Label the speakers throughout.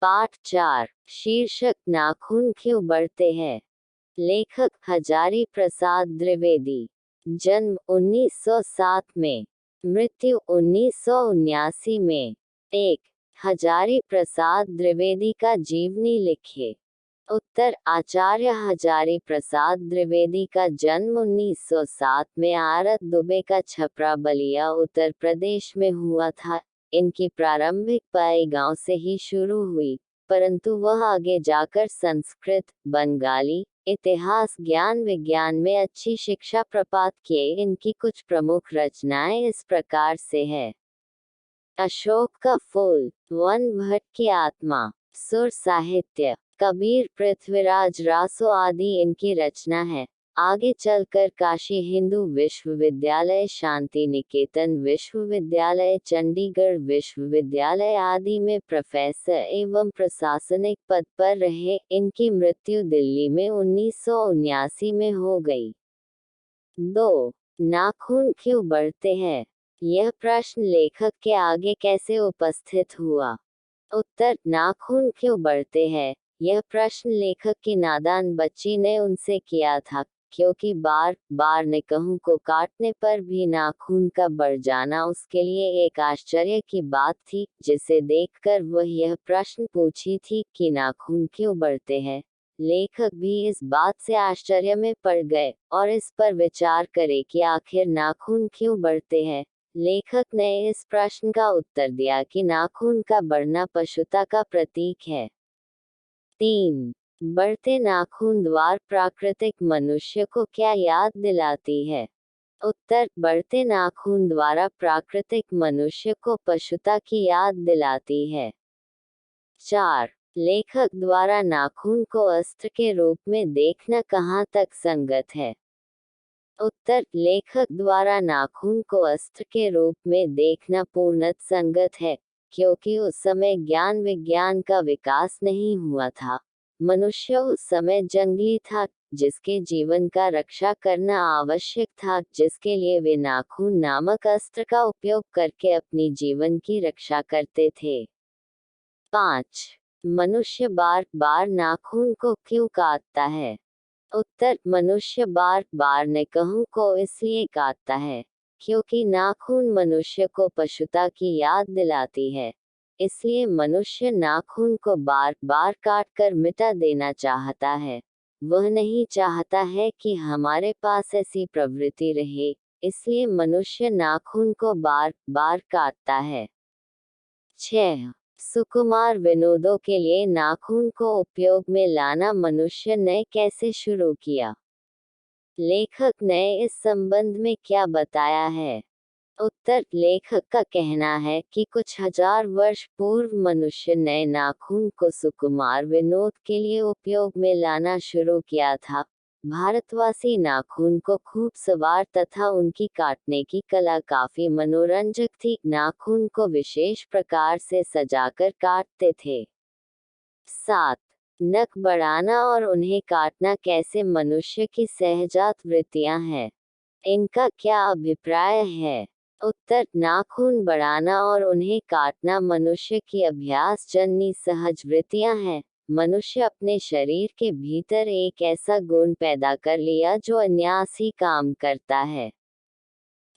Speaker 1: पाठ 4। शीर्षक नाखून क्यों बढ़ते हैं। लेखक हजारी प्रसाद द्विवेदी। जन्म 1907 में, मृत्यु 1979 में। 1। हजारी प्रसाद द्विवेदी का जीवनी लिखिए। उत्तर। आचार्य हजारी प्रसाद द्विवेदी का जन्म 1907 में आरत दुबे का छपरा बलिया उत्तर प्रदेश में हुआ था। इनकी प्रारंभिक पढ़ाई गांव से ही शुरू हुई, परंतु वह आगे जाकर संस्कृत, बंगाली, इतिहास, ज्ञान विज्ञान में अच्छी शिक्षा प्राप्त किए। इनकी कुछ प्रमुख रचनाएं इस प्रकार से है। अशोक का फूल, वन भट्ट की आत्मा, सुर साहित्य, कबीर, पृथ्वीराज रासो आदि इनकी रचना है। आगे चलकर काशी हिंदू विश्वविद्यालय, शांति निकेतन विश्वविद्यालय, चंडीगढ़ विश्वविद्यालय आदि में प्रोफेसर एवं प्रशासनिक पद पर रहे। इनकी मृत्यु दिल्ली में 1979 में हो गई। 2। नाखून क्यों बढ़ते हैं। यह प्रश्न लेखक के आगे कैसे उपस्थित हुआ। उत्तर। नाखून क्यों बढ़ते हैं, यह प्रश्न लेखक की नादान बच्ची ने उनसे किया था, क्योंकि बार बार निकहू को काटने पर भी नाखून का बढ़ जाना उसके लिए एक आश्चर्य की बात थी, जिसे देखकर वह यह प्रश्न पूछी थी कि नाखून क्यों बढ़ते हैं। लेखक भी इस बात से आश्चर्य में पड़ गए और इस पर विचार करे कि आखिर नाखून क्यों बढ़ते हैं। लेखक ने इस प्रश्न का उत्तर दिया कि नाखून का बढ़ना पशुता का प्रतीक है। 3। बढ़ते नाखून द्वारा प्राकृतिक मनुष्य को क्या याद दिलाती है। उत्तर। बढ़ते नाखून द्वारा प्राकृतिक मनुष्य को पशुता की याद दिलाती है। 4। लेखक द्वारा नाखून को अस्त्र के रूप में देखना कहाँ तक संगत है। उत्तर। लेखक द्वारा नाखून को अस्त्र के रूप में देखना पूर्णतः संगत है, क्योंकि उस समय ज्ञान विज्ञान का विकास नहीं हुआ था। मनुष्य उस समय जंगली था, जिसके जीवन का रक्षा करना आवश्यक था, जिसके लिए वे नाखून नामक अस्त्र का उपयोग करके अपनी जीवन की रक्षा करते थे। 5। मनुष्य बार बार नाखून को क्यों काटता है। उत्तर। मनुष्य बार बार निकहू को इसलिए काटता है, क्योंकि नाखून मनुष्य को पशुता की याद दिलाती है। इसलिए मनुष्य नाखून को बार बार काटकर मिटा देना चाहता है। वह नहीं चाहता है कि हमारे पास ऐसी प्रवृत्ति रहे, इसलिए मनुष्य नाखून को बार बार काटता है। 6। सुकुमार विनोदों के लिए नाखून को उपयोग में लाना मनुष्य ने कैसे शुरू किया। लेखक ने इस संबंध में क्या बताया है। उत्तर। लेखक का कहना है कि कुछ हजार वर्ष पूर्व मनुष्य ने नाखून को सुकुमार विनोद के लिए उपयोग में लाना शुरू किया था। भारतवासी नाखून को खूब सवार तथा उनकी काटने की कला काफी मनोरंजक थी। नाखून को विशेष प्रकार से सजाकर काटते थे। 7। नख बढ़ाना और उन्हें काटना कैसे मनुष्य की सहजात वृत्तियां हैं। इनका क्या अभिप्राय है। उत्तर। नाखून बढ़ाना और उन्हें काटना मनुष्य की अभ्यास जन्य सहज वृत्तियां हैं। मनुष्य अपने शरीर के भीतर एक ऐसा गुण पैदा कर लिया जो अनायास ही काम करता है।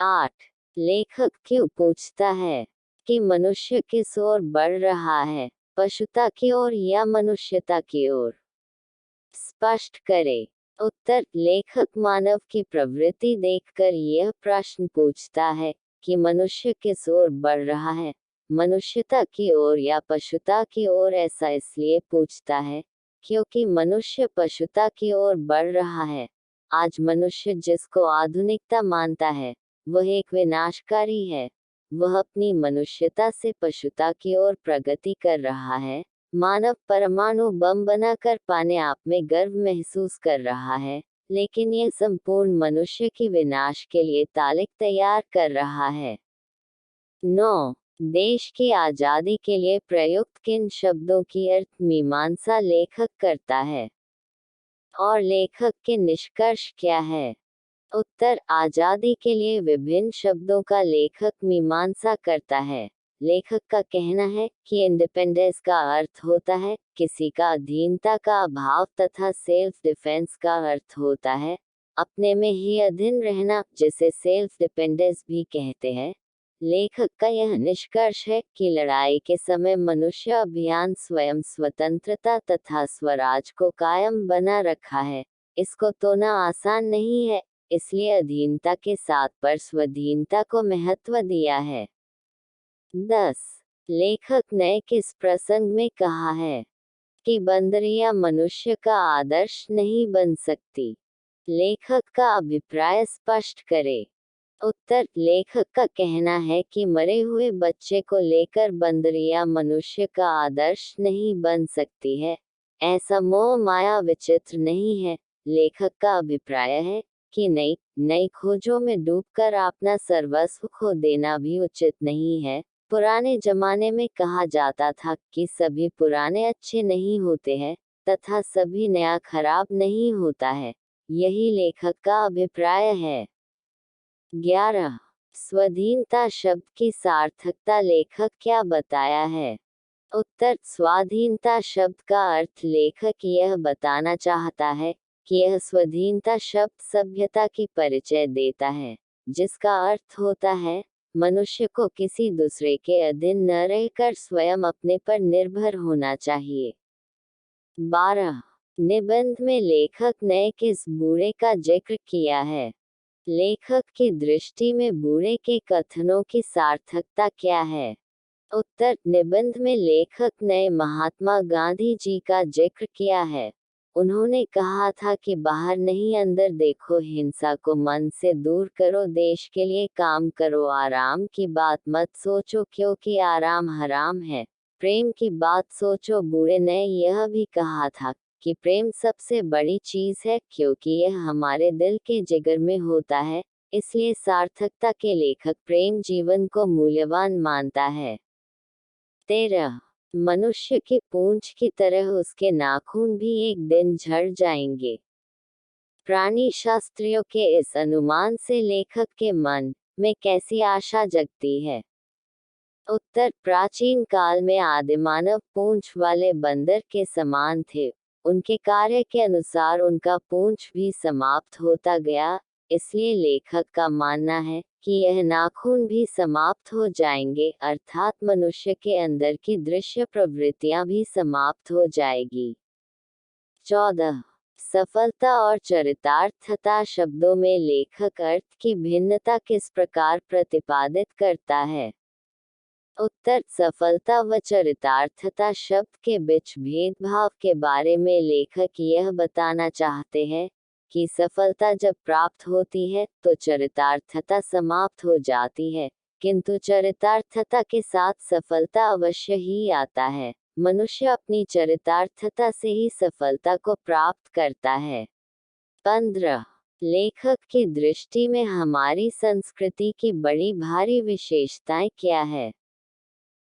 Speaker 1: 8। लेखक क्यों पूछता है कि मनुष्य किस ओर बढ़ रहा है, पशुता की ओर या मनुष्यता की ओर। स्पष्ट करे। उत्तर। लेखक मानव की प्रवृत्ति देखकर यह प्रश्न पूछता है कि मनुष्य किस ओर बढ़ रहा है, मनुष्यता की ओर या पशुता की ओर। ऐसा इसलिए पूछता है क्योंकि मनुष्य पशुता की ओर बढ़ रहा है। आज मनुष्य जिसको आधुनिकता मानता है, वह एक विनाशकारी है। वह अपनी मनुष्यता से पशुता की ओर प्रगति कर रहा है। मानव परमाणु बम बनाकर पाने आप में गर्व महसूस कर रहा है, लेकिन यह संपूर्ण मनुष्य की विनाश के लिए तालिक तैयार कर रहा है। 9। देश की आजादी के लिए प्रयुक्त किन शब्दों की अर्थ मीमांसा लेखक करता है और लेखक के निष्कर्ष क्या है। उत्तर। आजादी के लिए विभिन्न शब्दों का लेखक मीमांसा करता है, लेखक का कहना है कि इंडिपेंडेंस का अर्थ होता है किसी का अधीनता का अभाव तथा सेल्फ डिफेंस का अर्थ होता है अपने में ही अधीन रहना, जिसे सेल्फ डिपेंडेंस भी कहते हैं। लेखक का यह निष्कर्ष है कि लड़ाई के समय मनुष्य अभियान स्वयं स्वतंत्रता तथा स्वराज को कायम बना रखा है। इसको तोड़ना आसान नहीं है, इसलिए अधीनता के साथ पर स्वाधीनता को महत्व दिया है। 10. लेखक ने किस प्रसंग में कहा है कि बंदरियां मनुष्य का आदर्श नहीं बन सकती? लेखक का अभिप्राय स्पष्ट करे। उत्तर: लेखक का कहना है कि मरे हुए बच्चे को लेकर बंदरियां मनुष्य का आदर्श नहीं बन सकती है। ऐसा मोह माया विचित्र नहीं है। लेखक का अभिप्राय है कि नई खोजों में डूबकर अपना सर्वस्व खो देना भी उचित नहीं है। पुराने जमाने में कहा जाता था कि सभी पुराने अच्छे नहीं होते हैं तथा सभी नया खराब नहीं होता है। यही लेखक का अभिप्राय है। 11. स्वाधीनता शब्द की सार्थकता लेखक क्या बताया है? उत्तर: स्वाधीनता शब्द का अर्थ लेखक यह बताना चाहता है कि यह स्वाधीनता शब्द सभ्यता की परिचय देता है, जिसका अर्थ होता है मनुष्य को किसी दूसरे के अधीन न रहकर स्वयं अपने पर निर्भर होना चाहिए। 12. निबंध में लेखक ने किस बूढ़े का जिक्र किया है? लेखक की दृष्टि में बूढ़े के कथनों की सार्थकता क्या है? उत्तर: निबंध में लेखक ने महात्मा गांधी जी का जिक्र किया है। उन्होंने कहा था कि बाहर नहीं अंदर देखो, हिंसा को मन से दूर करो, देश के लिए काम करो, आराम की बात मत सोचो क्योंकि आराम हराम है, प्रेम की बात सोचो। बूढ़े ने यह भी कहा था कि प्रेम सबसे बड़ी चीज है क्योंकि यह हमारे दिल के जिगर में होता है, इसलिए सार्थकता के लेखक प्रेम जीवन को मूल्यवान मानता है। 13. मनुष्य की पूंछ की तरह उसके नाखून भी एक दिन झड़ जाएंगे। प्राणी शास्त्रियों के इस अनुमान से लेखक के मन में कैसी आशा जगती है? उत्तर: प्राचीन काल में आदिमानव पूंछ वाले बंदर के समान थे। उनके कार्य के अनुसार उनका पूंछ भी समाप्त होता गया, इसलिए लेखक का मानना है कि यह नाखून भी समाप्त हो जाएंगे, अर्थात मनुष्य के अंदर की दृश्य प्रवृत्तियां भी समाप्त हो जाएगी। 14. सफलता और चरितार्थता शब्दों में लेखक अर्थ की भिन्नता किस प्रकार प्रतिपादित करता है? उत्तर: सफलता व चरितार्थता शब्द के बीच भेदभाव के बारे में लेखक यह बताना चाहते हैं कि सफलता जब प्राप्त होती है तो चरितार्थता समाप्त हो जाती है, किंतु चरितार्थता के साथ सफलता अवश्य ही आता है। मनुष्य अपनी चरितार्थता से ही सफलता को प्राप्त करता है। 15. लेखक की दृष्टि में हमारी संस्कृति की बड़ी भारी विशेषताएं क्या है?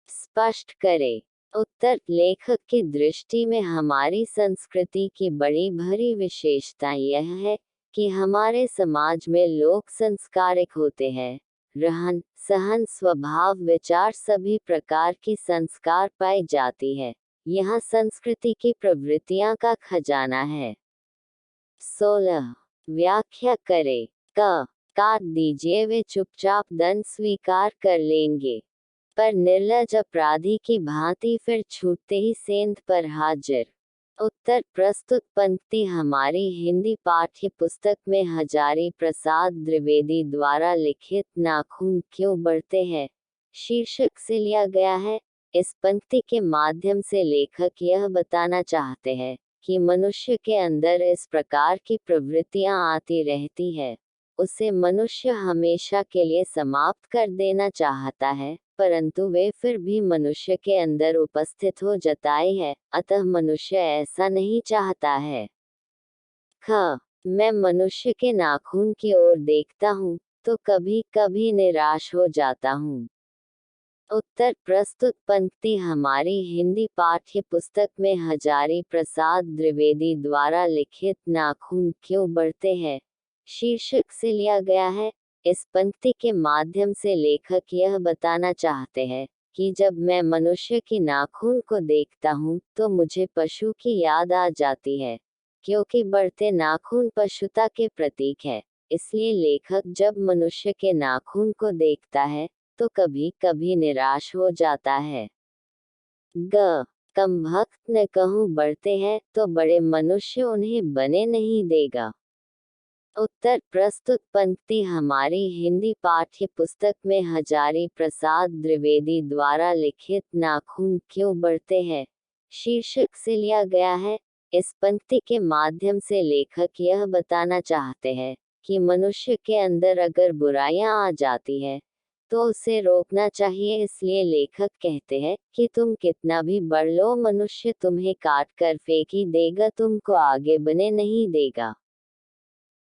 Speaker 1: स्पष्ट करें। उत्तर: लेखक की दृष्टि में हमारी संस्कृति की बड़ी भरी विशेषता यह है कि हमारे समाज में लोग संस्कारिक होते हैं। रहन सहन स्वभाव विचार सभी प्रकार की संस्कार पाई जाती है। यहाँ संस्कृति की प्रवृत्तियां का खजाना है। 16. व्याख्या करें। काट दीजिए, वे चुपचाप दंड स्वीकार कर लेंगे, पर निर्लज अपराधी की भांति फिर छूटते ही सेंध पर हाजिर। उत्तर: प्रस्तुत पंक्ति हमारी हिंदी पाठ्य पुस्तक में हजारी प्रसाद द्विवेदी द्वारा लिखित नाखून क्यों बढ़ते हैं शीर्षक से लिया गया है। इस पंक्ति के माध्यम से लेखक यह बताना चाहते हैं कि मनुष्य के अंदर इस प्रकार की प्रवृत्तियां आती रहती है, उसे मनुष्य हमेशा के लिए समाप्त कर देना चाहता है, परंतु वे फिर भी मनुष्य के अंदर उपस्थित हो जाती है, अतः मनुष्य ऐसा नहीं चाहता है। मैं मनुष्य के नाखून की ओर देखता हूँ तो कभी कभी निराश हो जाता हूँ। उत्तर: प्रस्तुत पंक्ति हमारी हिंदी पाठ्य पुस्तक में हजारी प्रसाद द्विवेदी द्वारा लिखित नाखून क्यों बढ़ते हैं शीर्षक से लिया गया है। इस पंक्ति के माध्यम से लेखक यह बताना चाहते हैं कि जब मैं मनुष्य की नाखून को देखता हूँ तो मुझे पशु की याद आ जाती है, क्योंकि बढ़ते नाखून पशुता के प्रतीक है। इसलिए लेखक जब मनुष्य के नाखून को देखता है तो कभी कभी निराश हो जाता है। ग कम भक्त न कहूँ बढ़ते हैं तो बड़े मनुष्य उन्हें बने नहीं देगा। उत्तर प्रस्तुत पंक्ति हमारी हिंदी पाठ्य पुस्तक में हजारी प्रसाद द्विवेदी द्वारा लिखित नाखून क्यों बढ़ते हैं शीर्षक से लिया गया है। इस पंक्ति के माध्यम से लेखक यह बताना चाहते हैं कि मनुष्य के अंदर अगर बुराइयां आ जाती है तो उसे रोकना चाहिए। इसलिए लेखक कहते हैं कि तुम कितना भी बढ़ लो, मनुष्य तुम्हें काट कर फेंक ही देगा, तुमको आगे बने नहीं देगा।